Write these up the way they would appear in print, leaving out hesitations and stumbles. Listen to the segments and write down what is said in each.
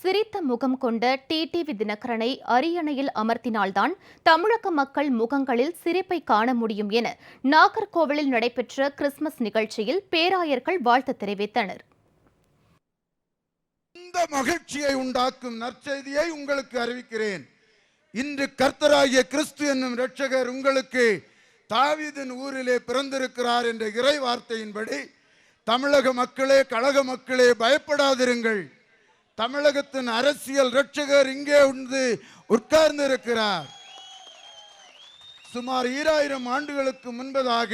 சிரித்த முகம் கொண்ட டிடிவி தினகரனை அரியணையில் அமர்த்தினால்தான் தமிழக மக்கள் முகங்களில் சிரிப்பை காண முடியும் என நாகர்கோவிலில் நடைபெற்ற கிறிஸ்துமஸ் நிகழ்ச்சியில் பேராயர்கள் வாழ்த்து தெரிவித்தனர். இந்த மகிழ்ச்சியை உண்டாக்கும் நற்செய்தியை உங்களுக்கு அறிவிக்கிறேன். இன்று கர்த்தராகிய கிறிஸ்து என்னும் இரட்சகர் உங்களுக்கு தாவீதின் ஊரிலே பிறந்திருக்கிறார் என்ற இறை வார்த்தையின்படி தமிழக மக்களே, கழக மக்களே, பயப்படாதிருங்கள். தமிழகத்தின் அரசியல் இரட்சகர் இங்கே உட்கார்ந்து இருக்கிறார். சுமார் 2000 ஆண்டுகளுக்கு முன்பதாக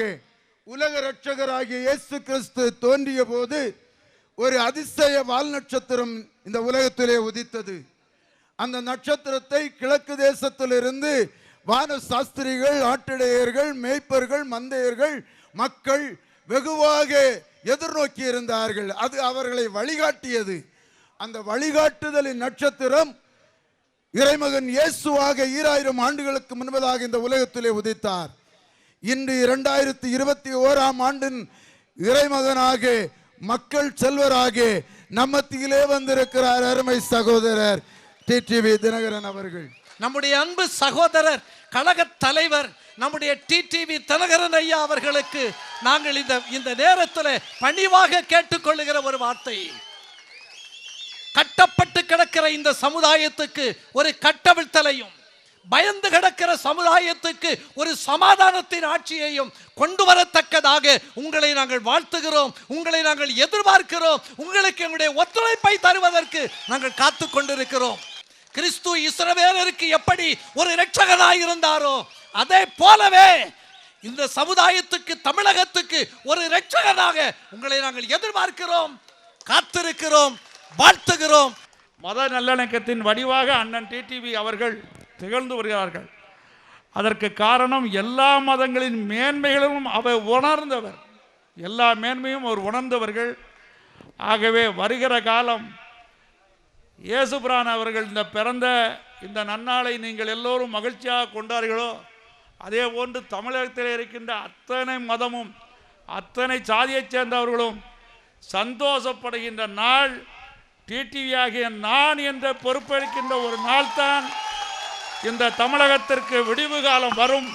உலக இரட்சகராகிய இயேசு கிறிஸ்து தோன்றிய போது ஒரு அதிசய வால் நட்சத்திரம் இந்த உலகத்திலே உதித்தது. அந்த நட்சத்திரத்தை கிழக்கு தேசத்திலிருந்து வான சாஸ்திரிகள், ஆட்டிடையர்கள், மேய்ப்பர்கள், மந்தையர்கள், மக்கள் வெகுவாக எதிர்நோக்கி இருந்தார்கள். அது அவர்களை வழிகாட்டியது. அந்த வழிகாட்டுதலின் நட்சத்திரம் இறைமகன் இயேசுவாக 2000 ஆண்டுகளுக்கு முன்பதாக இந்த உலகத்திலே உதித்தார். இன்று 2021ஆம் ஆண்டின் இறைமகனாக, மக்கள் செல்வராக நம்மத்திலே வந்திருக்கிறார் அருமை சகோதரர் டிடிவி தினகரன் அவர்கள். நம்முடைய அன்பு சகோதரர், கழக தலைவர் நம்முடைய டிடிவி தினகரன் ஐயா அவர்களுக்கு நாங்கள் இந்த நேரத்தில் பணிவாக கேட்டுக்கொள்ளுகிற ஒரு வார்த்தை, கட்டப்பட்டு கிடக்கிற இந்த சமுதாயத்துக்கு ஒரு கட்டவிழ்த்தலையும், பயந்து கிடக்கிற சமுதாயத்துக்கு ஒரு சமாதானத்தின் ஆட்சியையும் கொண்டு வரத்தக்கதாக உங்களை நாங்கள் வாழ்த்துகிறோம், உங்களை நாங்கள் எதிர்பார்க்கிறோம், உங்களுக்கு எங்களுடைய ஒத்துழைப்பை தருவதற்கு நாங்கள் காத்து கொண்டிருக்கிறோம். கிறிஸ்து இஸ்ரவேலருக்கு எப்படி ஒரு இரட்சகனாய் இருந்தாரோ அதே போலவே இந்த சமுதாயத்துக்கு, தமிழகத்துக்கு ஒரு இரட்சகனாக உங்களை நாங்கள் எதிர்பார்க்கிறோம், காத்திருக்கிறோம், வாழ்த்துகிறோம். மத நல்லிணக்கத்தின் வடிவாக அண்ணன் டிடிவி அவர்கள் திகழ்ந்து வருகிறார்கள். அதற்கு காரணம் எல்லா மதங்களின் மேன்மைகளும் அவர் உணர்ந்தவர், எல்லா மேன்மையும் அவர் உணர்ந்தவர்கள். ஆகவே வருகிற காலம் இயேசுபிரான் அவர்கள் இந்த பிறந்த இந்த நன்னாளை நீங்கள் எல்லோரும் மகிழ்ச்சியாக கொண்டார்களோ அதே போன்று தமிழகத்தில் இருக்கின்ற அத்தனை மதமும் அத்தனை சாதியைச் சேர்ந்தவர்களும் சந்தோஷப்படுகின்ற நாள் டிடிவி ஆகிய நான் என்ற பொறுப்பெடுக்கின்ற ஒரு நாள் தான் இந்த தமிழகத்திற்கு விடிவு காலம் வரும்.